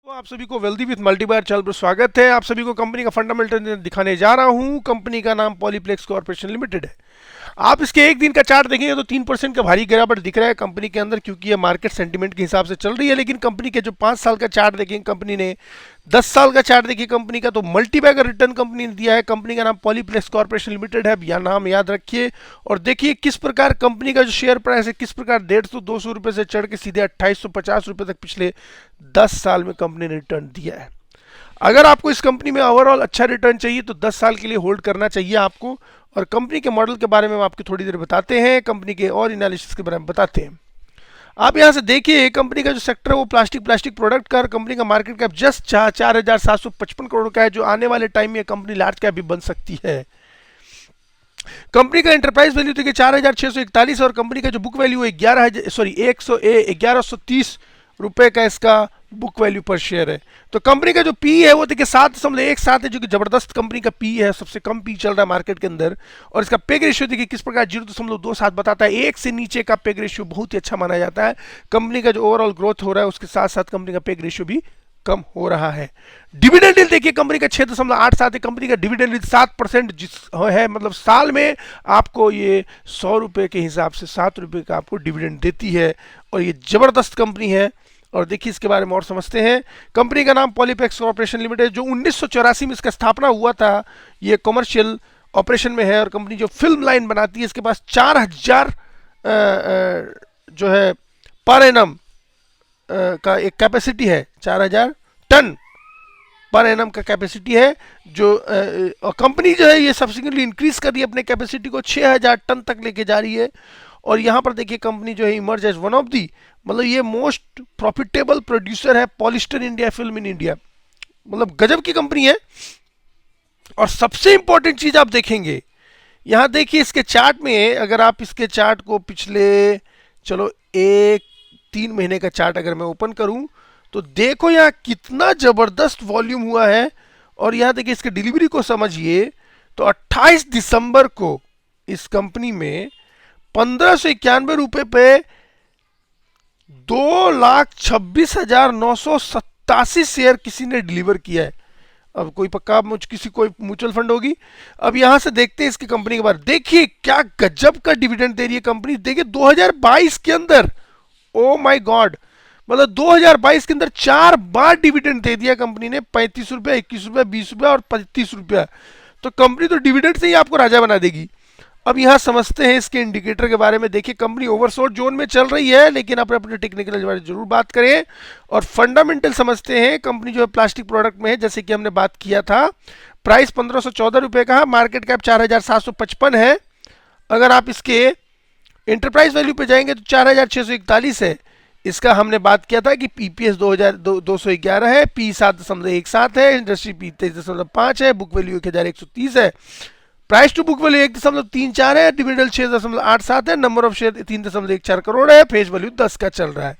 तो आप सभी को वेल्दी विथ मल्टीबायर चैनल पर स्वागत है। आप सभी को कंपनी का फंडामेंटल दिखाने जा रहा हूं। कंपनी का नाम पॉलीप्लेक्स कॉर्पोरेशन लिमिटेड है। आप इसके एक दिन का चार्ट देखेंगे तो 3% का भारी गिरावट दिख रहा है कंपनी के अंदर, क्योंकि ये मार्केट सेंटीमेंट के हिसाब से चल रही है। लेकिन कंपनी के जो 5 साल का चार्ट देखेंगे कंपनी ने, 10 साल का चार्ट देखिए कंपनी का, तो मल्टीबैगर रिटर्न कंपनी ने दिया है। कंपनी का नाम पॉलीप्लेक्स कॉर्पोरेशन लिमिटेड है, यह नाम याद रखिए। और देखिए किस प्रकार कंपनी का जो शेयर प्राइस है, किस प्रकार 150-200 रुपए से चढ़ के सीधे 2850 रुपए तक पिछले 10 साल में कंपनी ने रिटर्न दिया है। अगर आपको इस कंपनी में ओवरऑल अच्छा रिटर्न चाहिए तो 10 साल के लिए होल्ड करना चाहिए आपको। और कंपनी के मॉडल के बारे में हम आपको थोड़ी देर बताते हैं, कंपनी के और एनालिसिस के बारे में बताते हैं। आप यहां से देखिए कंपनी का जो सेक्टर है वो प्लास्टिक प्रोडक्ट का, और कंपनी का मार्केट कैप जस्ट 4755 करोड़ का है, जो आने वाले टाइम में कंपनी लार्ज कैप भी बन सकती है। कंपनी का एंटरप्राइज वैल्यू देखिए 4641, और कंपनी का जो बुक वैल्यू है 1130 रुपए का इसका बुक वैल्यू पर शेयर है। तो कंपनी का जो पी है वो देखिए 7.17 है, जो कि जबरदस्त कंपनी का पी है, सबसे कम पी चल रहा है मार्केट के अंदर। और इसका पेग रेशियो देखिए किस प्रकार 0.27 बताता है। एक से नीचे का पेग रेशियो बहुत ही अच्छा माना जाता है। कंपनी का जो ओवरऑल ग्रोथ हो रहा है उसके साथ साथ कंपनी का पेग रेशियो भी कम हो रहा है। डिविडेंड यील्ड देखिए कंपनी का 6.87 है। कंपनी का डिविडेंड यील्ड 7% है, मतलब साल में आपको ये 100 रुपए के हिसाब से 7 रुपए का आपको डिविडेंड देती है, और ये जबरदस्त कंपनी है। और देखिए इसके बारे में और समझते हैं। कंपनी का नाम पॉलीप्लेक्स कॉर्पोरेशन लिमिटेड, जो 1984 में इसका स्थापना हुआ था, ये कमर्शियल ऑपरेशन में है। और कंपनी जो फिल्म लाइन बनाती है, इसके पास 4000 जो है पर एनम का एक कैपेसिटी है, 4000 टन पर एनम का कैपेसिटी है। जो कंपनी जो है ये सब्सिक्वेंटली इंक्रीज कर रही है अपने कैपेसिटी को, 6000 टन तक लेके जा रही है। और यहाँ पर देखिए कंपनी जो है emerge as one of the, मतलब ये मोस्ट प्रॉफिटेबल प्रोड्यूसर है polyester India film in India, मतलब गजब की कंपनी है। और सबसे इंपॉर्टेंट चीज आप देखेंगे, यहाँ देखिए इसके चार्ट में, अगर आप इसके चार्ट को पिछले चलो 3 महीने का चार्ट अगर मैं ओपन करूं तो देखो यहाँ कितना जबरदस्त वॉल्यूम हुआ है। और यहाँ देखिए इसके डिलीवरी को समझिए, तो 28 दिसंबर को इस कंपनी में 1591 रुपए पे 2,26,987 शेयर किसी ने डिलीवर किया है। अब कोई पक्का किसी कोई म्यूचुअल फंड होगी। अब यहां से देखते हैं इसकी कंपनी के बारे में। देखिए क्या गजब का डिविडेंड दे रही है कंपनी। देखिए 2022 के अंदर, ओ माय गॉड, मतलब 2022 के अंदर 4 बार डिविडेंड दे दिया कंपनी ने, 35 रुपया, 21 रुपया, 20 रुपया और 35 रुपया। तो कंपनी तो डिविडेंड से ही आपको राजा बना देगी। अब यहां समझते हैं इसके इंडिकेटर के बारे में। देखिए कंपनी ओवरसोल्ड जोन में चल रही है, लेकिन अपने अपने टेक्निकल के बारे में जरूर बात करें। और फंडामेंटल समझते हैं। कंपनी जो है प्लास्टिक प्रोडक्ट में है, जैसे कि हमने बात किया था। प्राइस 1514 रुपए का है, मार्केट कैप 4755 है। अगर आप इसके एंटरप्राइज वैल्यू पे जाएंगे तो 4641 है। इसका हमने बात किया था कि पीपीएस 211 है, पी 7.17 है, इंडस्ट्री पी 23.5 है, बुक वैल्यू 1130 है, प्राइस टू बुक वैल्यू 1.34 है, डिविडेंड 6.87 है, नंबर ऑफ शेयर 3.14 करोड़ है, फेस वैल्यू 10 का चल रहा है।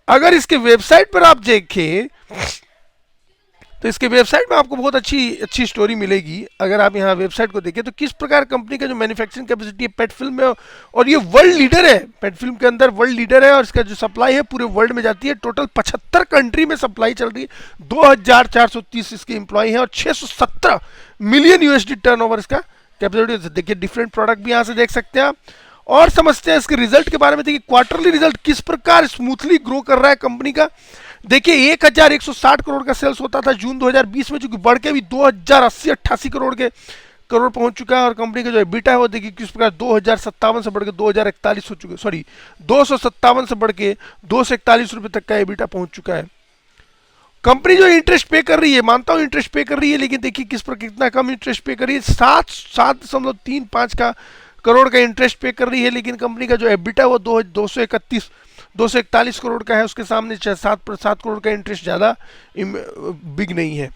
अगर इसके वेबसाइट पर आप देखें तो इसके वेबसाइट में आपको बहुत अच्छी स्टोरी मिलेगी। अगर आप यहाँ वेबसाइट को देखें तो किस प्रकार कंपनी का जो मैन्युफैक्चरिंग कैपेसिटी है पेट फिल्म में, और ये वर्ल्ड लीडर है, पेट फिल्म के अंदर वर्ल्ड लीडर है। और इसका जो सप्लाई है पूरे वर्ल्ड में जाती है। टोटल 75 कंट्री में सप्लाई चल रही है। 2430 इसके एम्प्लॉय हैं, और 617 मिलियन यूएसडी टर्नओवर इसका कैपेसिटी। देखिए डिफरेंट प्रोडक्ट भी यहाँ से देख सकते हैं आप। और समझते हैं इसके रिजल्ट के बारे में। देखिए क्वार्टरली रिजल्ट किस प्रकार स्मूथली ग्रो कर रहा है कंपनी का। देखिए 1160 करोड़ का सेल्स होता था जून 2020 में, जो कि बढ़ के भी 2088 करोड़ पहुंच चुका है। और कंपनी का जो एबिटा है वो देखिए किस प्रकार 2057 से बढ़ के 2041 हो चुके, सॉरी 257 से बढ़ के 241 रुपए तक का एबिटा पहुंच चुका है। कंपनी जो इंटरेस्ट पे कर रही है, मानता हूं इंटरेस्ट पे कर रही है, लेकिन देखिए किस पर कितना कम इंटरेस्ट पे कर रही है। 7.35 का करोड़ का इंटरेस्ट पे कर रही है। लेकिन कंपनी का जो एबिटा वो 241 करोड़ का है, उसके सामने 7 करोड़ का इंटरेस्ट ज़्यादा बिग नहीं है।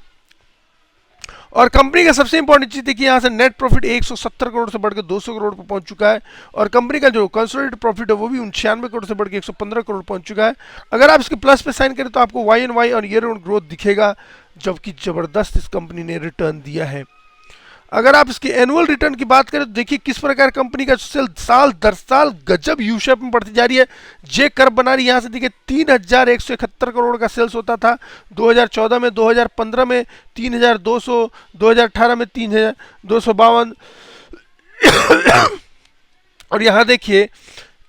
और कंपनी का सबसे इंपॉर्टेंट चीज देखिए, यहाँ से नेट प्रॉफिट 170 करोड़ से बढ़कर 200 करोड़ पर पहुंच चुका है। और कंपनी का जो कंसोलिडेटेड प्रॉफिट है वो भी 96 करोड़ से बढ़कर 115 करोड़ पहुंच चुका है। अगर आप इसके प्लस पे साइन करें तो आपको वाई एन वाई और ईयर ऑन ग्रोथ दिखेगा, जबकि जबरदस्त इस कंपनी ने रिटर्न दिया है। अगर आप इसके एनुअल रिटर्न की बात करें तो देखिए किस प्रकार कंपनी का सेल साल दर साल गजब यू शेप में बढ़ती जा रही है, जे कर्व बना रही है। यहाँ से देखिए 3171 करोड़ का सेल्स होता था 2014 में, 2015 में 3200, 2018 में 3252 और यहाँ देखिए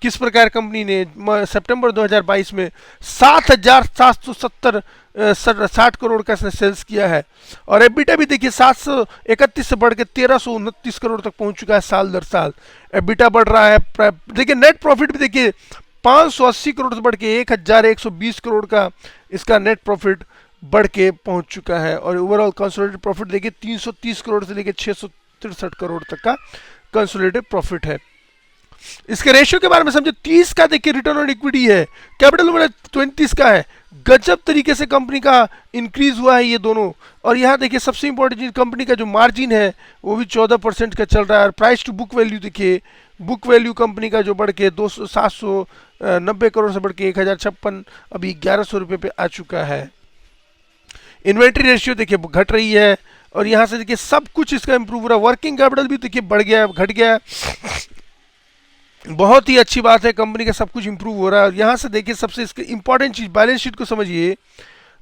किस प्रकार कंपनी ने सितंबर 2022 में 7,760 करोड़ का सेल्स किया है। और एबिटा भी देखिए 731 से बढ़ के 1329 करोड़ तक पहुंच चुका है साल दर साल। एबिटा बढ़ रहा है। देखिए नेट प्रॉफिट भी देखिए 580 करोड़ से बढ़ के 1120 करोड़ का इसका नेट प्रॉफिट बढ़ के पहुंच चुका है। और ओवरऑल कंसोलिडेटेड प्रॉफिट देखिए 330 करोड़ से लेकर 663 करोड़ तक का कंसोलिडेटेड प्रॉफिट है। इसके रेशियो के बारे में समझे, 30 का देखिए रिटर्न ऑन इक्विटी है, कैपिटल में 20 का है। गजब तरीके से कंपनी का इंक्रीज हुआ है ये दोनों। और यहाँ देखिए सबसे इंपॉर्टेंट चीज, कंपनी का जो मार्जिन है वो भी 14% का चल रहा है। और प्राइस टू बुक वैल्यू देखिए, बुक वैल्यू कंपनी का जो बढ़ के 790 करोड़ से बढ़ के 1056 अभी 1100 रुपये पे आ चुका है। इन्वेंट्री रेशियो देखिए घट रही है। और यहाँ से देखिए सब कुछ इसका इंप्रूव हो रहा है। वर्किंग कैपिटल भी देखिए बढ़ गया है, घट गया है। बहुत ही अच्छी बात है, कंपनी का सब कुछ इंप्रूव हो रहा है। और यहाँ से देखिए सबसे इसके इंपॉर्टेंट चीज, बैलेंस शीट को समझिए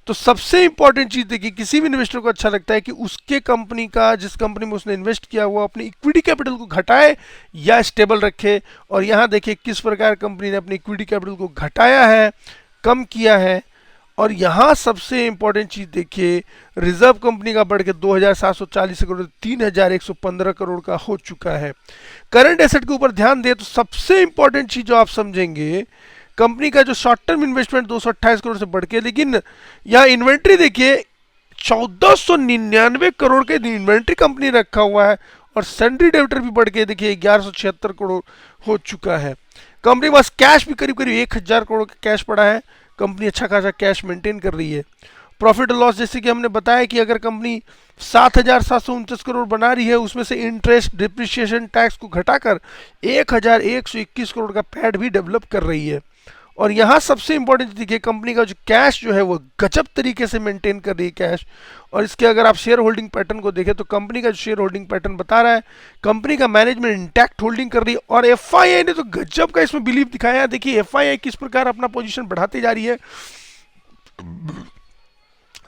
तो सबसे इंपॉर्टेंट चीज देखिए, किसी भी इन्वेस्टर को अच्छा लगता है कि उसके कंपनी का, जिस कंपनी में उसने इन्वेस्ट किया हुआ, अपनी इक्विटी कैपिटल को घटाए या स्टेबल रखे। और यहाँ देखिए किस प्रकार कंपनी ने अपनी इक्विटी कैपिटल को घटाया है, कम किया है। और यहाँ सबसे इंपॉर्टेंट चीज देखिए, रिजर्व कंपनी का बढ़ के 2740 करोड़ 3115 करोड़ का हो चुका है। करंट एसेट के ऊपर ध्यान दें तो सबसे इंपॉर्टेंट चीज जो आप समझेंगे, कंपनी का जो शॉर्ट टर्म इन्वेस्टमेंट 228 करोड़ से बढ़ के, लेकिन यहाँ इन्वेंट्री देखिए 1499 करोड़ के इन्वेंट्री कंपनी रखा हुआ है। और सैंड्री डेबिटर भी बढ़ के देखिए 1176 करोड़ हो चुका है। कंपनी के पास कैश भी करीब करीब 1000 करोड़ का कैश पड़ा है। कंपनी अच्छा खासा कैश मेंटेन कर रही है। प्रॉफिट और लॉस जैसे कि हमने बताया कि अगर कंपनी 7,729 करोड़ बना रही है, उसमें से इंटरेस्ट, डिप्रिसिएशन, टैक्स को घटाकर 1,121 करोड़ का पैड भी डेवलप कर रही है। और यहाँ सबसे इंपॉर्टेंट देखिए, कंपनी का जो कैश जो है वो गजब तरीके से मेंटेन कर रही है कैश। और इसके अगर आप शेयर होल्डिंग पैटर्न को देखें तो कंपनी का जो शेयर होल्डिंग पैटर्न बता रहा है, कंपनी का मैनेजमेंट इंटैक्ट होल्डिंग कर रही है। और एफआईआई ने तो गजब का इसमें बिलीव दिखाया है। देखिए एफआईआई किस प्रकार अपना पोजीशन बढ़ाती जा रही है।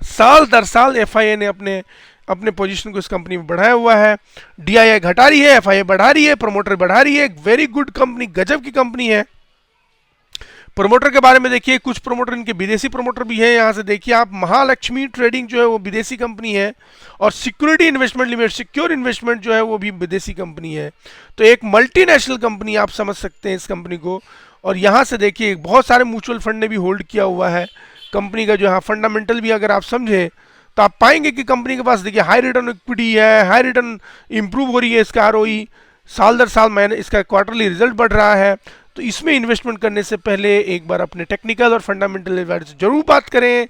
साल दर साल एफआईआई ने अपने पोजीशन को इस कंपनी में बढ़ाया हुआ है। डीआईआई घटा रही है, एफआईआई बढ़ा रही है, प्रमोटर बढ़ा रही है। एक वेरी गुड कंपनी, गजब की कंपनी है। प्रमोटर के बारे में देखिए, कुछ प्रमोटर इनके विदेशी प्रमोटर भी हैं। यहाँ से देखिए आप, महालक्ष्मी ट्रेडिंग जो है वो विदेशी कंपनी है। और security investment limited, secure investment जो है वो भी विदेशी कंपनी है। तो एक मल्टीनेशनल कंपनी आप समझ सकते हैं इस कंपनी को। और यहाँ से देखिए बहुत सारे म्यूचुअल फंड ने भी होल्ड किया हुआ है कंपनी का। जो यहाँ फंडामेंटल भी अगर आप समझें तो आप पाएंगे कि कंपनी के पास देखिए हाई रिटर्न इक्विटी है, हाई रिटर्न इंप्रूव हो रही है इसका आरओई, साल दर साल महीने इसका क्वार्टरली रिजल्ट बढ़ रहा है। तो इसमें इन्वेस्टमेंट करने से पहले एक बार अपने टेक्निकल और फंडामेंटल बारे से जरूर बात करें।